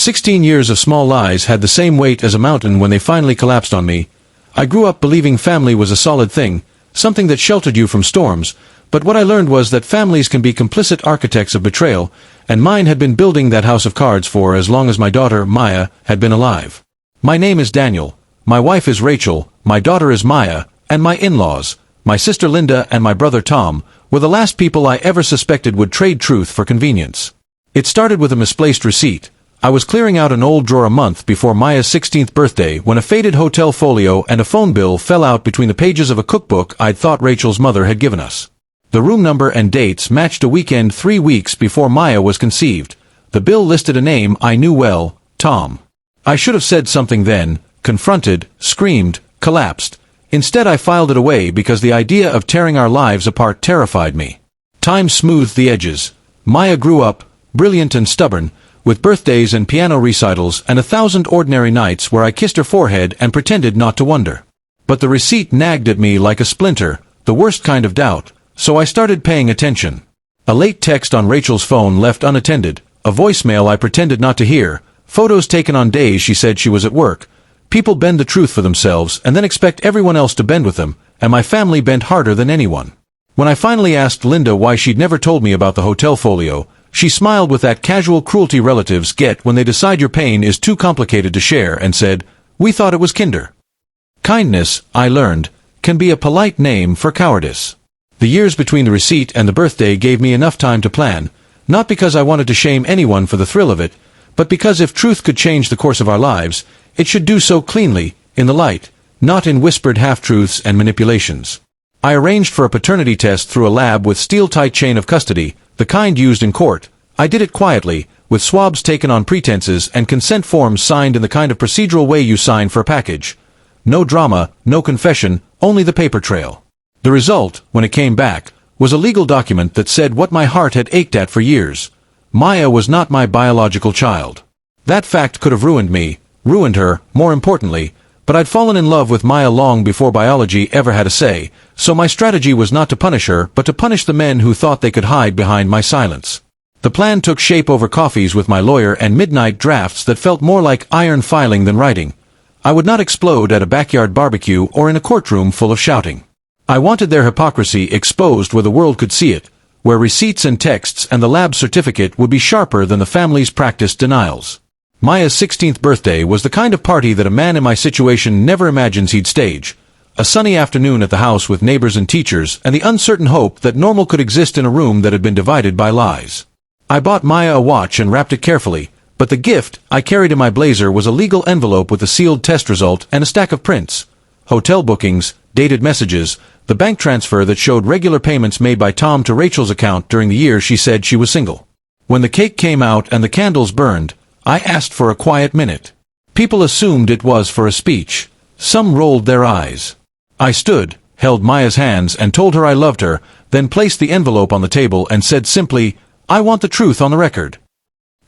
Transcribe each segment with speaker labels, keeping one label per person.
Speaker 1: 16 years of small lies had the same weight as a mountain when they finally collapsed on me. I grew up believing family was a solid thing, something that sheltered you from storms, but what I learned was that families can be complicit architects of betrayal, and mine had been building that house of cards for as long as my daughter, Maya, had been alive. My name is Daniel, my wife is Rachel, my daughter is Maya, and my in-laws, my sister Linda and my brother Tom, were the last people I ever suspected would trade truth for convenience. It started with a misplaced receipt. I was clearing out an old drawer a month before Maya's 16th birthday when a faded hotel folio and a phone bill fell out between the pages of a cookbook I'd thought Rachel's mother had given us. The room number and dates matched a weekend 3 weeks before Maya was conceived. The bill listed a name I knew well, Tom. I should have said something then, confronted, screamed, collapsed. Instead I filed it away because the idea of tearing our lives apart terrified me. Time smoothed the edges. Maya grew up, brilliant and stubborn, with birthdays and piano recitals and 1,000 ordinary nights where I kissed her forehead and pretended not to wonder. But the receipt nagged at me like a splinter, the worst kind of doubt, so I started paying attention. A late text on Rachel's phone left unattended, a voicemail I pretended not to hear, photos taken on days she said she was at work. People bend the truth for themselves and then expect everyone else to bend with them, and my family bent harder than anyone. When I finally asked Linda why she'd never told me about the hotel folio, she smiled with that casual cruelty relatives get when they decide your pain is too complicated to share and said, "We thought it was kinder." Kindness, I learned, can be a polite name for cowardice. The years between the receipt and the birthday gave me enough time to plan, not because I wanted to shame anyone for the thrill of it, but because if truth could change the course of our lives, it should do so cleanly, in the light, not in whispered half-truths and manipulations. I arranged for a paternity test through a lab with steel-tight chain of custody, the kind used in court. I did it quietly, with swabs taken on pretenses and consent forms signed in the kind of procedural way you sign for a package. No drama, no confession, only the paper trail. The result, when it came back, was a legal document that said what my heart had ached at for years. Maya was not my biological child. That fact could have ruined me, ruined her, more importantly, but I'd fallen in love with Maya long before biology ever had a say, so my strategy was not to punish her but to punish the men who thought they could hide behind my silence. The plan took shape over coffees with my lawyer and midnight drafts that felt more like iron filing than writing. I would not explode at a backyard barbecue or in a courtroom full of shouting. I wanted their hypocrisy exposed where the world could see it, where receipts and texts and the lab certificate would be sharper than the family's practiced denials. Maya's 16th birthday was the kind of party that a man in my situation never imagines he'd stage. A sunny afternoon at the house with neighbors and teachers, and the uncertain hope that normal could exist in a room that had been divided by lies. I bought Maya a watch and wrapped it carefully, but the gift I carried in my blazer was a legal envelope with a sealed test result and a stack of prints. Hotel bookings, dated messages, the bank transfer that showed regular payments made by Tom to Rachel's account during the year she said she was single. When the cake came out and the candles burned, I asked for a quiet minute. People assumed it was for a speech. Some rolled their eyes. I stood, held Maya's hands and told her I loved her, then placed the envelope on the table and said simply, "I want the truth on the record."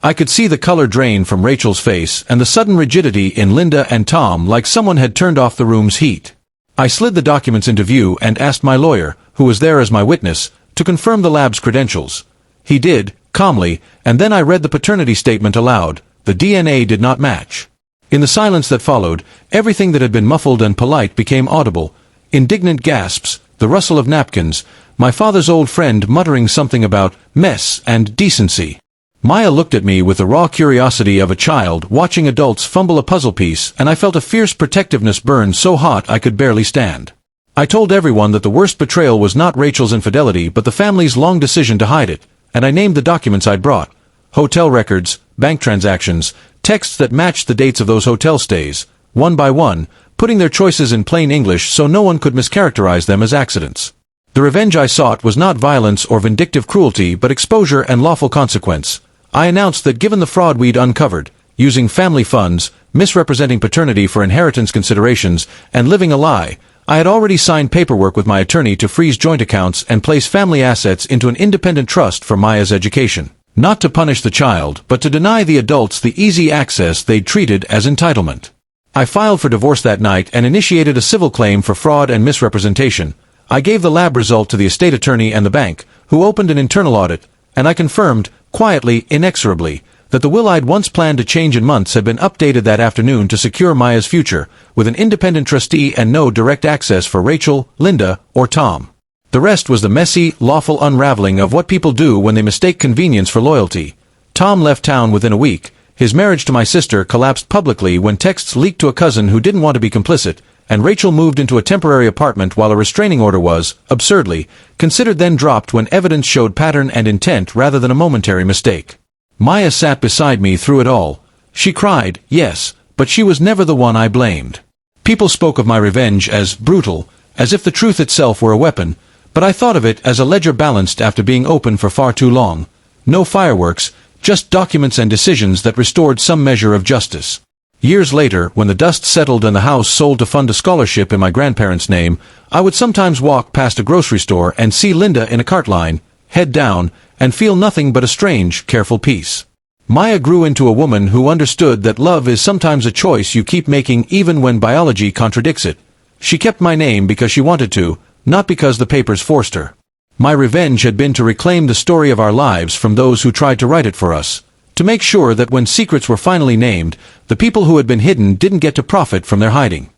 Speaker 1: I could see the color drain from Rachel's face and the sudden rigidity in Linda and Tom like someone had turned off the room's heat. I slid the documents into view and asked my lawyer, who was there as my witness, to confirm the lab's credentials. He did, calmly, and then I read the paternity statement aloud. The DNA did not match. In the silence that followed, everything that had been muffled and polite became audible. Indignant gasps, the rustle of napkins, my father's old friend muttering something about mess and decency. Maya looked at me with the raw curiosity of a child watching adults fumble a puzzle piece, and I felt a fierce protectiveness burn so hot I could barely stand. I told everyone that the worst betrayal was not Rachel's infidelity but the family's long decision to hide it, and I named the documents I'd brought. Hotel records, bank transactions, texts that matched the dates of those hotel stays, one by one, putting their choices in plain English so no one could mischaracterize them as accidents. The revenge I sought was not violence or vindictive cruelty but exposure and lawful consequence. I announced that given the fraud we'd uncovered, using family funds, misrepresenting paternity for inheritance considerations, and living a lie, I had already signed paperwork with my attorney to freeze joint accounts and place family assets into an independent trust for Maya's education. Not to punish the child, but to deny the adults the easy access they'd treated as entitlement. I filed for divorce that night and initiated a civil claim for fraud and misrepresentation. I gave the lab result to the estate attorney and the bank, who opened an internal audit, and I confirmed, quietly, inexorably, that the will I'd once planned to change in months had been updated that afternoon to secure Maya's future, with an independent trustee and no direct access for Rachel, Linda, or Tom. The rest was the messy, lawful unraveling of what people do when they mistake convenience for loyalty. Tom left town within a week. His marriage to my sister collapsed publicly when texts leaked to a cousin who didn't want to be complicit, and Rachel moved into a temporary apartment while a restraining order was, absurdly, considered then dropped when evidence showed pattern and intent rather than a momentary mistake. Maya sat beside me through it all. She cried, yes, but she was never the one I blamed. People spoke of my revenge as brutal, as if the truth itself were a weapon, but I thought of it as a ledger balanced after being open for far too long. No fireworks, just documents and decisions that restored some measure of justice. Years later, when the dust settled and the house sold to fund a scholarship in my grandparents' name, I would sometimes walk past a grocery store and see Linda in a cart line, head down, and feel nothing but a strange, careful peace. Maya grew into a woman who understood that love is sometimes a choice you keep making even when biology contradicts it. She kept my name because she wanted to, not because the papers forced her. My revenge had been to reclaim the story of our lives from those who tried to write it for us, to make sure that when secrets were finally named, the people who had been hidden didn't get to profit from their hiding.